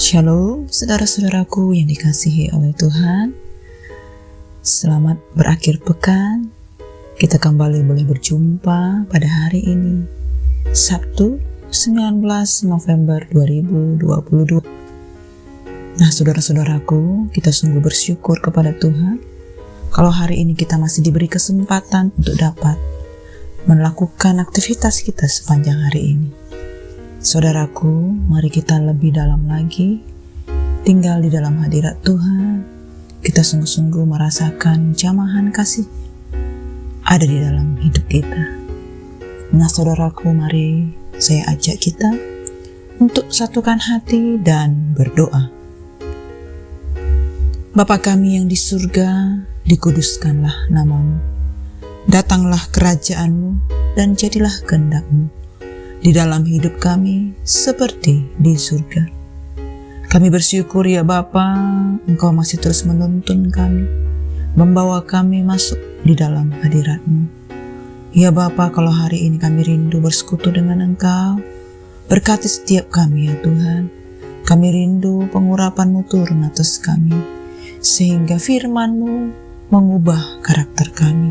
Shalom, saudara-saudaraku yang dikasihi oleh Tuhan. Selamat berakhir pekan. Kita kembali boleh berjumpa pada hari ini, Sabtu 19 November 2022. Nah, saudara-saudaraku, kita sungguh bersyukur kepada Tuhan kalau hari ini kita masih diberi kesempatan untuk dapat melakukan aktivitas kita sepanjang hari ini. Saudaraku, mari kita lebih dalam lagi tinggal di dalam hadirat Tuhan. Kita sungguh-sungguh merasakan jamahan kasih ada di dalam hidup kita. Nah, saudaraku, mari saya ajak kita untuk satukan hati dan berdoa. Bapa kami yang di surga, dikuduskanlah nama-Mu. Datanglah kerajaan-Mu dan jadilah kehendak-Mu di dalam hidup kami seperti di surga. Kami bersyukur ya Bapa, Engkau masih terus menuntun kami, membawa kami masuk di dalam hadirat-Mu. Ya Bapa, kalau hari ini kami rindu bersekutu dengan Engkau, berkati setiap kami ya Tuhan. Kami rindu pengurapan-Mu turun atas kami, sehingga firman-Mu mengubah karakter kami.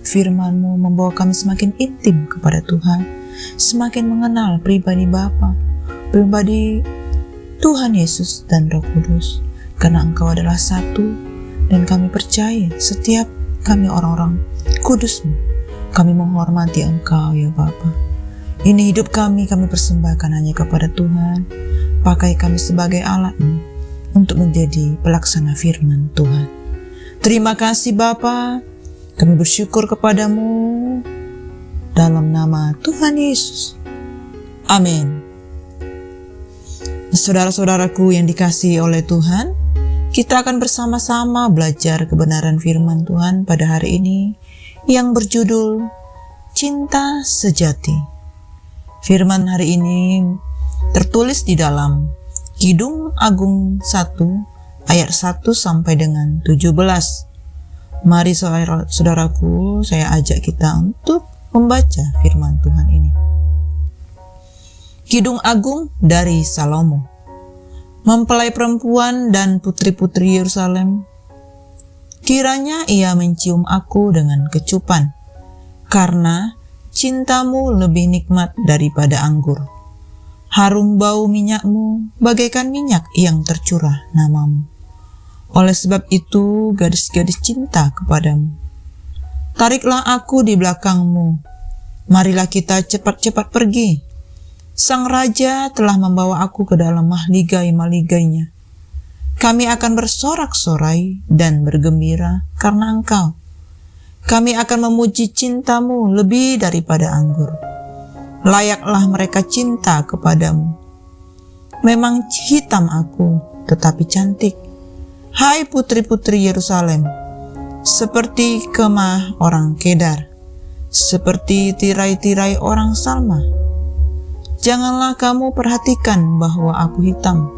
Firman-Mu membawa kami semakin intim kepada Tuhan, semakin mengenal pribadi Bapa, pribadi Tuhan Yesus dan Roh Kudus, karena Engkau adalah satu dan kami percaya setiap kami orang-orang kudus-Mu, kami menghormati Engkau ya Bapa. Ini hidup kami persembahkan hanya kepada Tuhan. Pakai kami sebagai alat-Mu untuk menjadi pelaksana firman Tuhan. Terima kasih Bapa, kami bersyukur kepadamu dalam nama Tuhan Yesus. Amin. Saudara-saudaraku yang dikasihi oleh Tuhan, kita akan bersama-sama belajar kebenaran firman Tuhan pada hari ini yang berjudul Cinta Sejati. Firman hari ini tertulis di dalam Kidung Agung 1 ayat 1 sampai dengan 17. Mari saudaraku, saya ajak kita untuk membaca firman Tuhan ini. Kidung Agung dari Salomo. Mempelai perempuan dan putri-putri Yerusalem, kiranya ia mencium aku dengan kecupan, karena cintamu lebih nikmat daripada anggur. Harum bau minyakmu bagaikan minyak yang tercurah namamu. Oleh sebab itu gadis-gadis cinta kepadamu. Tariklah aku di belakangmu, marilah kita cepat-cepat pergi. Sang Raja telah membawa aku ke dalam mahligai-mahligainya. Kami akan bersorak-sorai dan bergembira karena Engkau. Kami akan memuji cintamu lebih daripada anggur. Layaklah mereka cinta kepadamu. Memang hitam aku, tetapi cantik. Hai putri-putri Yerusalem, seperti kemah orang Kedar, seperti tirai-tirai orang Salma. Janganlah kamu perhatikan bahwa aku hitam,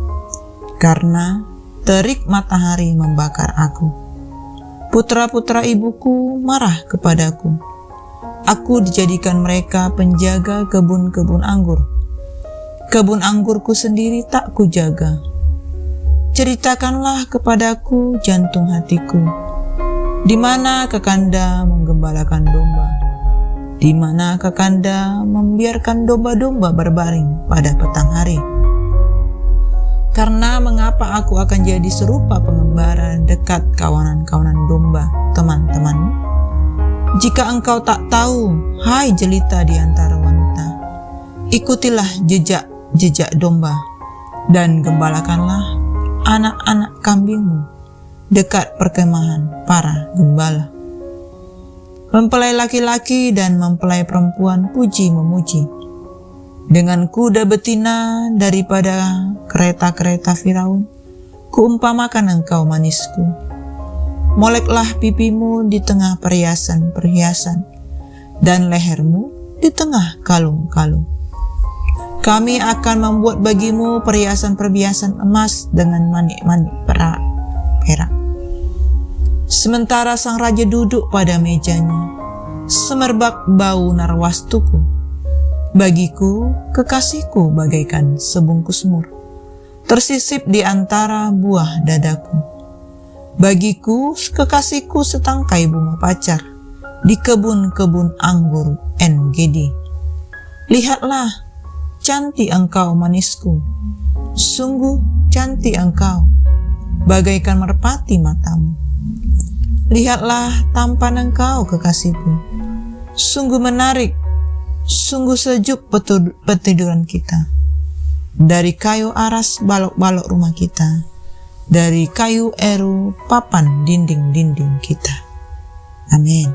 karena terik matahari membakar aku. Putra-putra ibuku marah kepadaku. Aku dijadikan mereka penjaga kebun-kebun anggur. Kebun anggurku sendiri tak kujaga. Ceritakanlah kepadaku jantung hatiku. Di mana Kakanda menggembalakan domba? Di mana Kakanda membiarkan domba-domba berbaring pada petang hari? Karena mengapa aku akan jadi serupa pengembara dekat kawanan-kawanan domba teman-temanmu? Jika engkau tak tahu, hai jelita di antara wanita, ikutilah jejak-jejak domba dan gembalakanlah anak-anak kambingmu dekat perkemahan para gembala. Mempelai laki-laki dan mempelai perempuan puji-memuji. Dengan kuda betina daripada kereta-kereta Firaun, kuumpamakan engkau manisku. Moleklah pipimu di tengah perhiasan-perhiasan, dan lehermu di tengah kalung-kalung. Kami akan membuat bagimu perhiasan-perhiasan emas dengan manik-manik perak. Sementara sang raja duduk pada mejanya, semerbak bau narwastuku. Bagiku, kekasihku bagaikan sebungkus mur. tersisip di antara buah dadaku. Bagiku, kekasihku setangkai bunga pacar di kebun-kebun anggur En-Gedi. Lihatlah, cantik engkau manisku, sungguh cantik engkau, bagaikan merpati matamu. Lihatlah tampan engkau kekasihku, sungguh menarik, sungguh sejuk petiduran kita. Dari kayu aras balok-balok rumah kita, dari kayu eru papan dinding-dinding kita. Amin.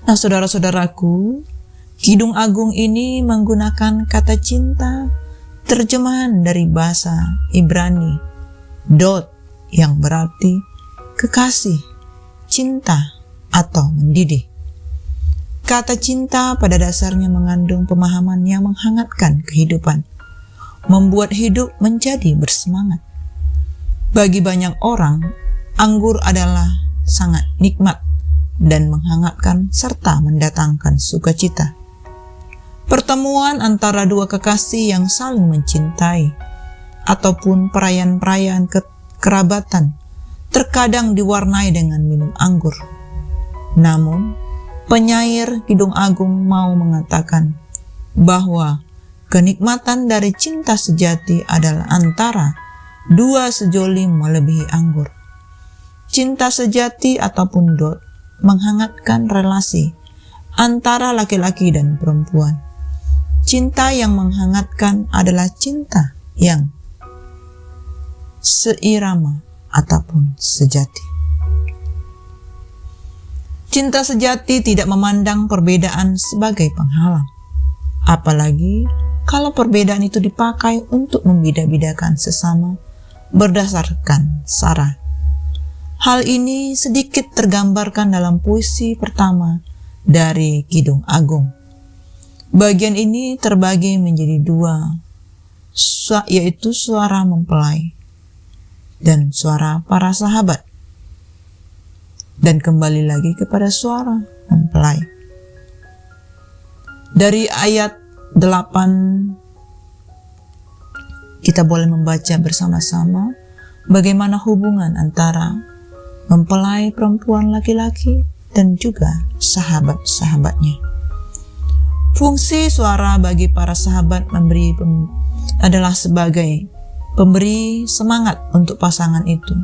Nah, saudara-saudaraku, Kidung Agung ini menggunakan kata cinta, terjemahan dari bahasa Ibrani, dot, yang berarti kekasih, cinta, atau mendidih. Kata cinta pada dasarnya mengandung pemahaman yang menghangatkan kehidupan, membuat hidup menjadi bersemangat. Bagi banyak orang, anggur adalah sangat nikmat dan menghangatkan serta mendatangkan sukacita. Pertemuan antara dua kekasih yang saling mencintai ataupun perayaan-perayaan kerabatan terkadang diwarnai dengan minum anggur. Namun, penyair Kidung Agung mau mengatakan bahwa kenikmatan dari cinta sejati adalah antara dua sejoli melebihi anggur. Cinta sejati ataupun dot menghangatkan relasi antara laki-laki dan perempuan. Cinta yang menghangatkan adalah cinta yang seirama ataupun sejati. Cinta sejati tidak memandang perbedaan sebagai penghalang, apalagi kalau perbedaan itu dipakai untuk membeda-bedakan sesama berdasarkan sara. Hal ini sedikit tergambarkan dalam puisi pertama dari Kidung Agung. Bagian ini terbagi menjadi dua, yaitu suara mempelai dan suara para sahabat, dan kembali lagi kepada suara mempelai. Dari ayat 8 kita boleh membaca bersama-sama bagaimana hubungan antara mempelai perempuan laki-laki dan juga sahabat-sahabatnya. Fungsi suara bagi para sahabat adalah sebagai pemberi semangat untuk pasangan itu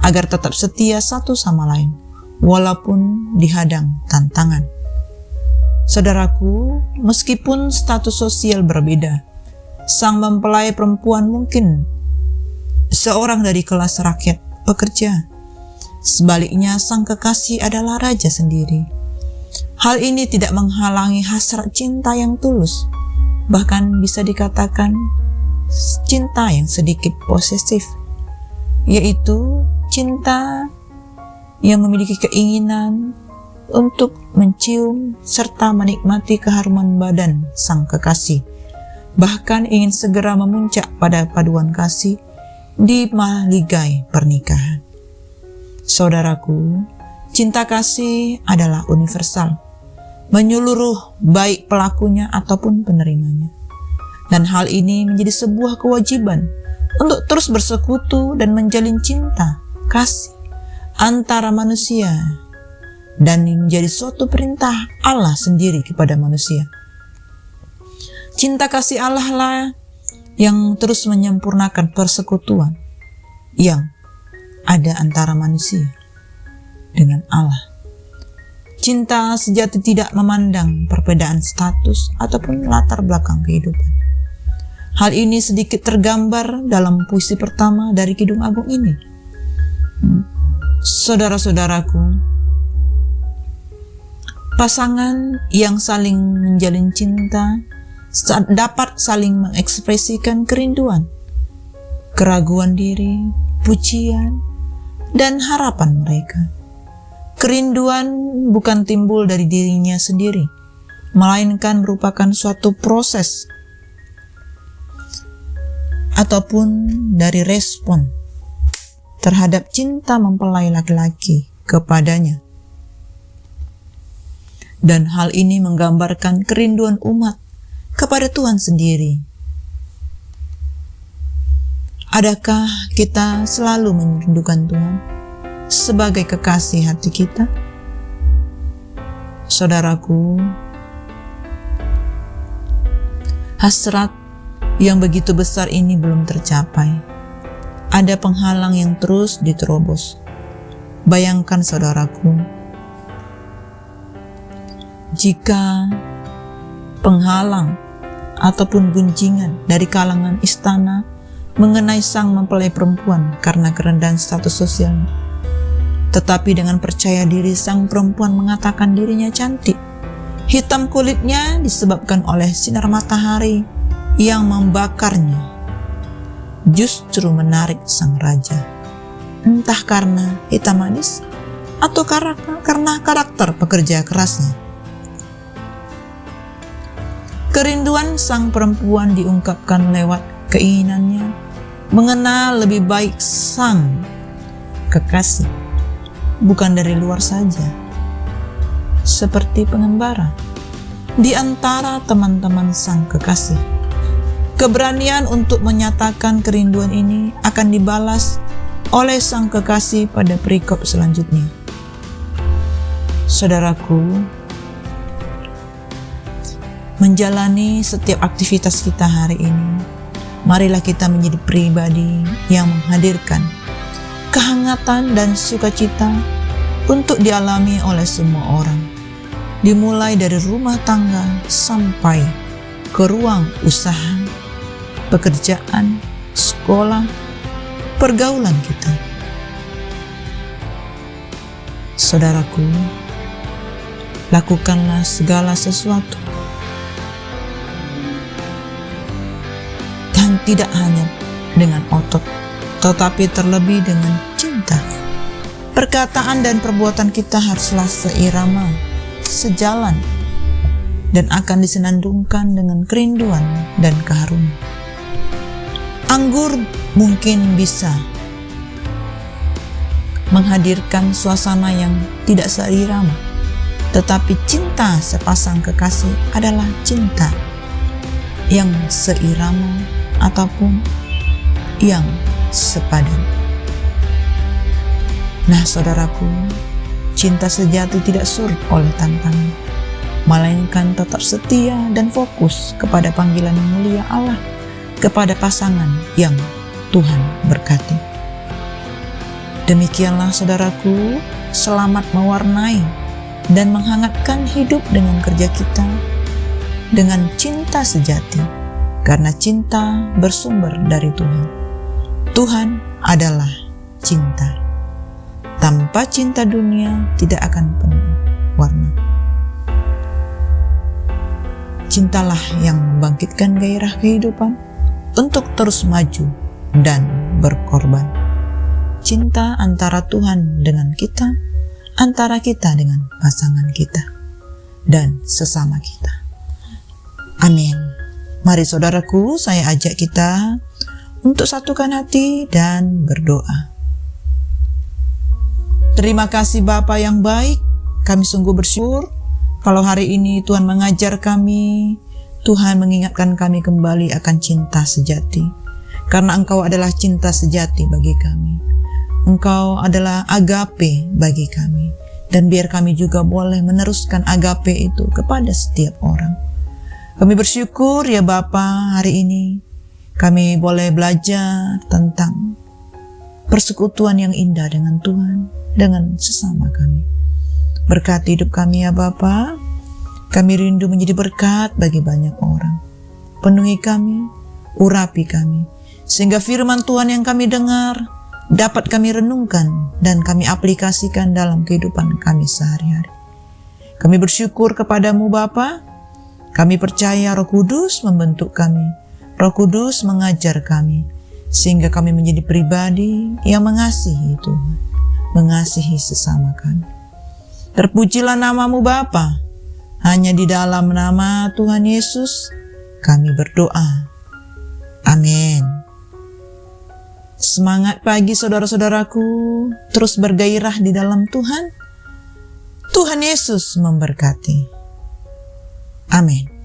agar tetap setia satu sama lain walaupun dihadang tantangan. Saudaraku, meskipun status sosial berbeda, sang mempelai perempuan mungkin seorang dari kelas rakyat pekerja. Sebaliknya, sang kekasih adalah raja sendiri. Hal ini tidak menghalangi hasrat cinta yang tulus, bahkan bisa dikatakan cinta yang sedikit posesif, yaitu cinta yang memiliki keinginan untuk mencium serta menikmati keharuman badan sang kekasih, bahkan ingin segera memuncak pada paduan kasih di mahligai pernikahan. Saudaraku, cinta kasih adalah universal, menyeluruh baik pelakunya ataupun penerimanya. Dan hal ini menjadi sebuah kewajiban untuk terus bersekutu dan menjalin cinta, kasih antara manusia, dan menjadi suatu perintah Allah sendiri kepada manusia. Cinta kasih Allah lah yang terus menyempurnakan persekutuan yang ada antara manusia dengan Allah. Cinta sejati tidak memandang perbedaan status ataupun latar belakang kehidupan. Hal ini sedikit tergambar dalam puisi pertama dari Kidung Agung ini. Saudara-saudaraku, pasangan yang saling menjalin cinta dapat saling mengekspresikan kerinduan, keraguan diri, pujian, dan harapan mereka. Kerinduan bukan timbul dari dirinya sendiri, melainkan merupakan suatu proses ataupun dari respon terhadap cinta mempelai laki-laki kepadanya. Dan hal ini menggambarkan kerinduan umat kepada Tuhan sendiri. Adakah kita selalu merindukan Tuhan sebagai kekasih hati kita? Saudaraku, hasrat yang begitu besar ini belum tercapai. Ada penghalang yang terus diterobos. Bayangkan saudaraku, jika penghalang ataupun gunjingan dari kalangan istana mengenai sang mempelai perempuan karena kerendahan status sosialnya, tetapi dengan percaya diri sang perempuan mengatakan dirinya cantik. Hitam kulitnya disebabkan oleh sinar matahari yang membakarnya, justru menarik sang raja. Entah karena hitam manis atau karena karakter pekerja kerasnya. Kerinduan sang perempuan diungkapkan lewat keinginannya mengenal lebih baik sang kekasih, bukan dari luar saja, seperti pengembara di antara teman-teman sang kekasih. Keberanian untuk menyatakan kerinduan ini akan dibalas oleh sang kekasih pada perikop selanjutnya. Saudaraku, menjalani setiap aktivitas kita hari ini, marilah kita menjadi pribadi yang menghadirkan kehangatan dan sukacita untuk dialami oleh semua orang, dimulai dari rumah tangga sampai ke ruang usaha, pekerjaan, sekolah, pergaulan kita. Saudaraku, lakukanlah segala sesuatu, dan tidak hanya dengan otot, tetapi terlebih dengan cinta. Perkataan dan perbuatan kita haruslah seirama, sejalan, dan akan disenandungkan dengan kerinduan dan keharuman. Anggur mungkin bisa menghadirkan suasana yang tidak seirama, tetapi cinta sepasang kekasih adalah cinta yang seirama ataupun yang sepadan. Nah saudaraku, cinta sejati tidak surut oleh tantangan, melainkan tetap setia dan fokus kepada panggilan yang mulia Allah, kepada pasangan yang Tuhan berkati. Demikianlah saudaraku, selamat mewarnai dan menghangatkan hidup dengan kerja kita dengan cinta sejati, karena cinta bersumber dari Tuhan. Tuhan adalah cinta. Tanpa cinta dunia tidak akan penuh warna. Cintalah yang membangkitkan gairah kehidupan untuk terus maju dan berkorban. Cinta antara Tuhan dengan kita, antara kita dengan pasangan kita, dan sesama kita. Amin. Mari saudaraku, saya ajak kita untuk satukan hati dan berdoa. Terima kasih Bapa yang baik, kami sungguh bersyukur kalau hari ini Tuhan mengajar kami, Tuhan mengingatkan kami kembali akan cinta sejati. Karena Engkau adalah cinta sejati bagi kami. Engkau adalah agape bagi kami. Dan biar kami juga boleh meneruskan agape itu kepada setiap orang. Kami bersyukur ya Bapa, hari ini kami boleh belajar tentang persekutuan yang indah dengan Tuhan, dengan sesama kami. Berkati hidup kami ya Bapa. Kami rindu menjadi berkat bagi banyak orang. Penuhi kami, urapi kami, sehingga firman Tuhan yang kami dengar dapat kami renungkan dan kami aplikasikan dalam kehidupan kami sehari-hari. Kami bersyukur kepadamu Bapa. Kami percaya Roh Kudus membentuk kami. Roh Kudus mengajar kami, sehingga kami menjadi pribadi yang mengasihi Tuhan, mengasihi sesama kami. Terpujilah namamu Bapa. Hanya di dalam nama Tuhan Yesus kami berdoa. Amin. Semangat pagi saudara-saudaraku, terus bergairah di dalam Tuhan. Tuhan Yesus memberkati. Amin.